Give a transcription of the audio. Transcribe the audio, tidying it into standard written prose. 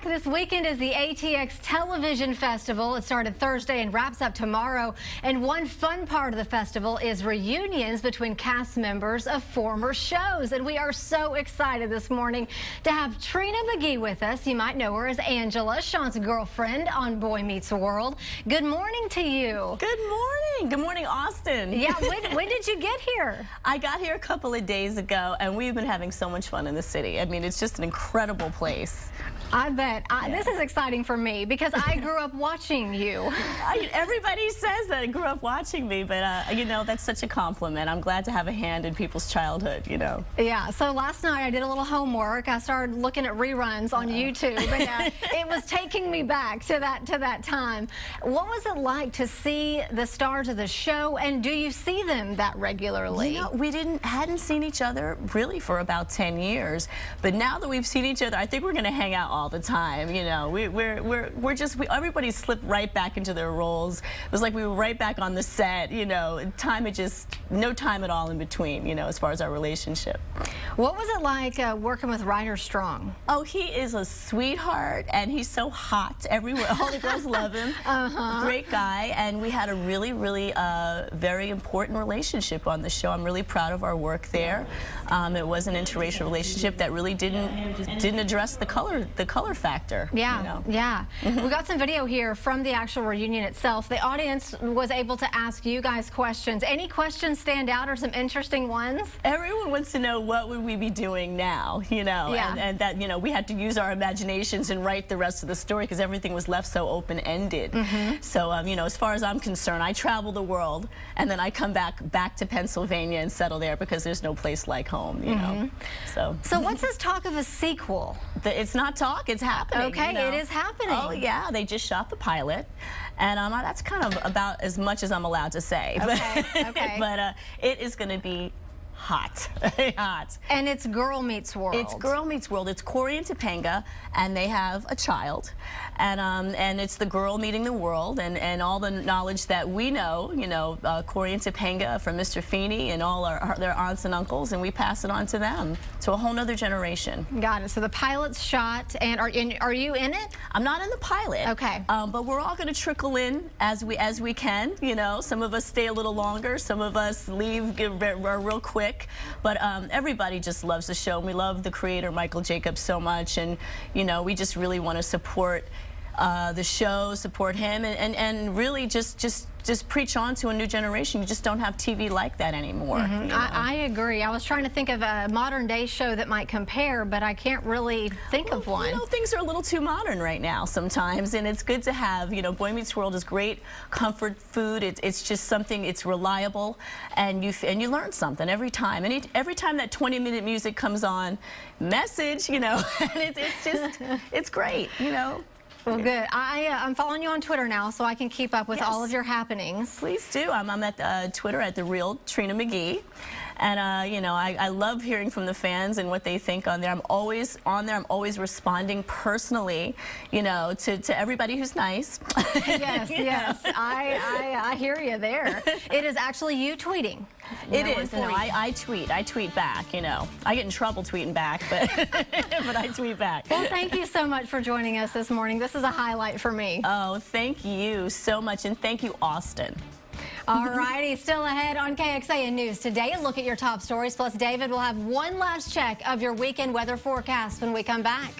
This weekend is the ATX Television Festival. It started Thursday and wraps up tomorrow. And one fun part of the festival is reunions between cast members of former shows. And we are so excited this morning to have Trina McGee with us. You might know her as Angela, Sean's girlfriend on Boy Meets World. Good morning to you. Good morning. Good morning, Austin. Yeah, when did you get here? I got here a couple of days ago, and we've been having so much fun in the city. I mean, it's just an incredible place. I bet. This is exciting for me because I grew up watching you. Everybody says that I grew up watching me, but you know, that's such a compliment. I'm glad to have a hand in people's childhood, you know. Yeah, so last night I did a little homework. I started looking at reruns on YouTube, and it was taking me back to that time. What was it like to see the stars of the show, and do you see them that regularly? You know, we hadn't seen each other really for about 10 years, but now that we've seen each other, I think we're going to hang out all the time. You know, everybody slipped right back into their roles. It was like we were right back on the set. You know, no time at all in between. You know, as far as our relationship. What was it like working with Ryder Strong? Oh, he is a sweetheart, and he's so hot everywhere. All the girls love him. Great guy, and we had a really very important relationship on the show. I'm really proud of our work there. It was an interracial relationship that really didn't address the color factor. Yeah, you know? yeah. We got some video here from the actual reunion itself. The audience was able to ask you guys questions. Any questions stand out or some interesting ones? Everyone wants to know what would we be doing now, you know, and that, you know, we had to use our imaginations and write the rest of the story because everything was left so open-ended. So, you know, as far as I'm concerned, I travel the world and then I come back to Pennsylvania and settle there because there's no place like home, you know. So what's this talk of a sequel? It's not talk, it's happening. Okay, you know? it is happening. Oh yeah, they just shot the pilot, and that's kind of about as much as I'm allowed to say. Okay. But it is going to be hot, hot. And it's Girl Meets World. It's Girl Meets World. It's Corey and Topanga, and they have a child, and it's the girl meeting the world, and all the knowledge that we know, you know, Corey and Topanga from Mr. Feeney and all their aunts and uncles, and we pass it on to them, to a whole nother generation. Got it. So the pilot's shot, and are you in it? I'm not in the pilot. Okay. But we're all going to trickle in as we can. You know, some of us stay a little longer, some of us leave real quick. But everybody just loves the show. We love the creator, Michael Jacobs, so much, and you know, we just really want to support the show, support him, and really just preach on to a new generation. You just don't have TV like that anymore. You know? I agree. I was trying to think of a modern day show that might compare, but I can't really think of one. You know, things are a little too modern right now sometimes, and it's good to have, you know, Boy Meets World is great comfort food. It's just something, it's reliable, and you learn something every time. And every time that 20-minute music comes on, message, you know, and it's great, you know. Well, good. I'm following you on Twitter now, so I can keep up with all of your happenings. Please do. I'm at Twitter at @TheReal Trina McGee. And, you know, I love hearing from the fans and what they think on there. I'm always on there. I'm always responding personally, you know, to everybody who's nice. Yes, yes. I hear you there. It is actually you tweeting. It is. No, I tweet back, you know. I get in trouble tweeting back, but, but I tweet back. Well, thank you so much for joining us this morning. This is a highlight for me. Oh, thank you so much, and thank you, Austin. All righty, still ahead on KXAN News today. A look at your top stories. Plus, David will have one last check of your weekend weather forecast when we come back.